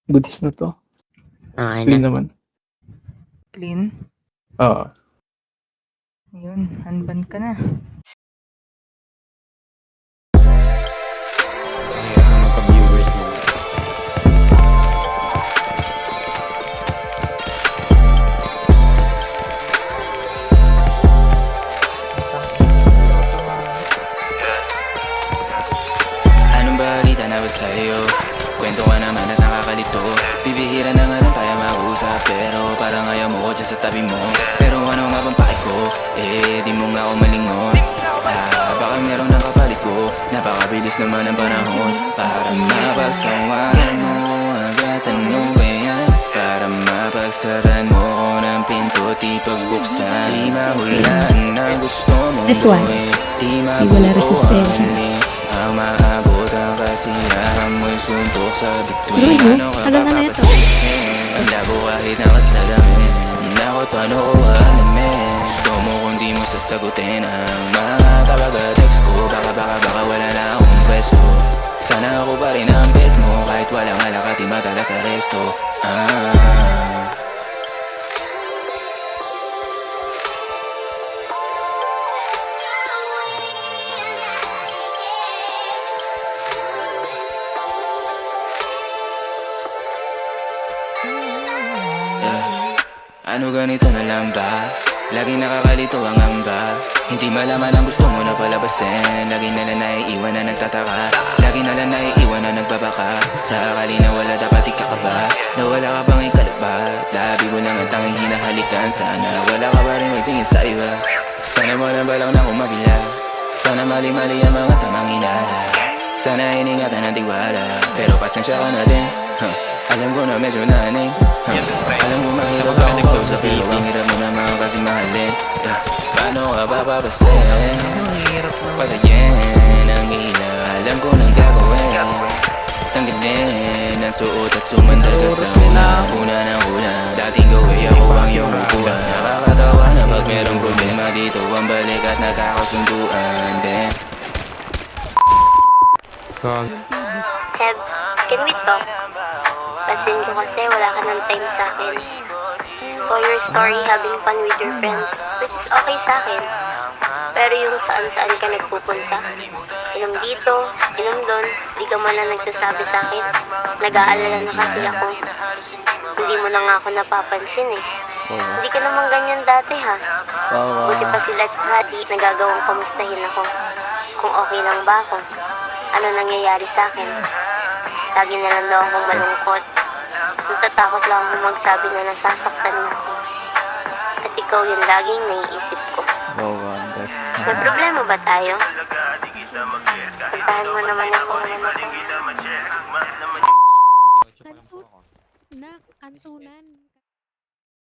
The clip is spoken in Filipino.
Butis na 'to. Okay Clean na. naman. Clean? Oo. Ayun, unban ka na. Mga ka-viewers mo. Anong balita na ba sa'yo? Kwento ka naman at nakakalito. Bibihira na nga lang tayo mag-usap, pero parang ayaw mo ko dyan sa tabi mo. Pero ano nga bang pake ko? Di mo nga ako malingon. Baka meron ng kapalit ko. Napakabilis naman ang panahon. Para mapagsawahan mo agad, ano ba yan? Para mapagsaran mo ko ng pinto, di pagbuksan. Di mahulaan na gusto mo. This one. Di wala resistensya. ang maabot ang kasiyahan mo'y suntok sa bituin. Tuloy mo, Ano ka tagal na nito. papasahin? Ang labo kahit nakasalamin. Nakot paano ko alamin? Gusto mo kung di mo sasagutin ang mga tabaga-text ko. Baka wala na akong pwesto. Sana ako pa rin ang bet mo. Kahit walang alak at di madala sa resto. Ano ganito na lang ba? Laging nakakalito ang amba. Hindi malaman ang gusto mo na palabasin. Lagi nalang naiiwan na nagtataka. Lagi nalang naiiwan na nagbabaka. Sa akali na wala dapat ikakaba. Na wala ka bang ikalabat. Labi ko lang ang tanging hinahalikan. Sana wala ka pa rin magtingin sa iba. Sana walang balak na kumabila. Sana mali-mali ang mga tamang hinala. Sana iningatan ang tiwala. Pero pasensya ka na din. Alam ko na medyo naning. Alam mo mahirap akong close up, pero ang hirap mo naman ako kasi mahalin. Paano ka bababasin? Patayin ang ilaw. Alam ko nang gagawin. Tanggalin ang suot at sumandal ka sa una ng una. Dating gawin ako ang iyong upuan. Nakakatawa na pag merong problema dito ang balik at nagkakasunduan. Ben Heb, can we talk? Pansin ko kasi wala ka ng time sa akin. Saw your story having fun with your friends, which is okay sa akin. Pero yung saan-saan ka nagpupunta, inom dito, inom doon, di ka man lang nagsasabi sa akin. Nag-aalala na kasi ako. Hindi mo na nga ako napapansin eh. Hindi ka naman ganyan dati ha. Buti pa sila at Hadi nagagawang kamustahin ako. Kung okay lang ba ako, ano nangyayari sa akin. Lagi na lang daw akong malungkot. Natatakot lang akong magsabi na nasasaktan na ako. At ikaw yung laging naiisip ko. May problema ba tayo? Puntahan mo naman ako ngayon ako. Kantunan.